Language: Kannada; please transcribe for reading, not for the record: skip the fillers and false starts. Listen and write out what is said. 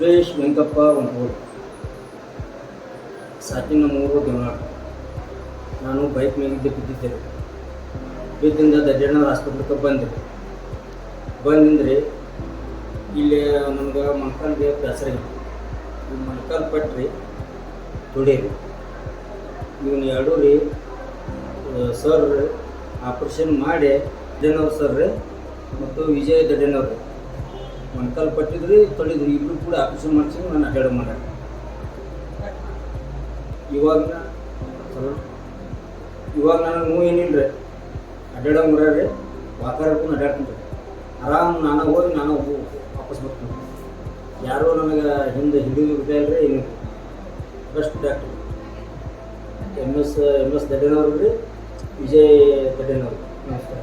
ಬಸವೇಶ್ ವೆಂಕಪ್ಪ ಒಂದೂರು, ಸಾಕಿನ ಮೂರು ದೇವನಾಳ. ನಾನು ಬೈಕ್ ಮೇಲಿದ್ದೆ ಬಿದ್ದಿದ್ದೆ. ಬಿದ್ದಿಂದ ದಡ್ಡಣ್ಣವ್ರ ಹಾಸ್ಪಿಟ್ಲಿಗೆ ಬಂದಿಂದ್ರಿ ಇಲ್ಲಿ ನಮ್ಗೆ ಮೊಣಕಾಲ್ಗೆ ಬೇಸರಾಗಿತ್ತು. ಈ ಮೊಣಕಾಲು ಪಟ್ರಿ ತೊಡೀರಿ ಇವನು ಎರಡೂ ರೀ ಸರ್ ಆಪ್ರೇಷನ್ ಮಾಡಿ ದಡ್ಡಣ್ಣವ್ರು ಸರ್ ರೀ ಮತ್ತು ವಿಜಯ್ ದಡ್ಡಣ್ಣವ್ರು ಮೊಣಕಾಲು ಪಟ್ಟಿದ್ರಿ ತೊಳಿದ್ರಿ ಇಬ್ಬರು ಕೂಡ ಆಪ್ರೇಷನ್ ಮಾಡಿಸಿ ನಾನು ಅಡ್ಡಾಡೋ ಮಾಡ. ಇವಾಗ ನನಗೆ ನೋವು ಏನಿಲ್ಲ ರೀ, ಅಡ್ಡಾಡೋ ಮರ ರೀ, ವಾಕರ್ಕೊಂಡು ಅಡ್ಡಾಡ್ತೀನಿ. ಆರಾಮ್ ನಾನು ಹೋಗಿ ನಾನು ವಾಪಸ್ ಬರ್ತೀನಿ. ಯಾರೋ ನನಗೆ ಹಿಂದೆ ಹಿಡಿದು ಬಿಟ್ಟಿಲ್ಲ ರೀ. ಏನು ಬೆಸ್ಟ್ ಡಾಕ್ಟ್ರು ಎಮ್ ಎಸ್ ದಡ್ಡಣ್ಣವ್ರು ರೀ, ವಿಜಯ್ ದಡ್ಡಣ್ಣವ್ರು. ನಮಸ್ಕಾರ.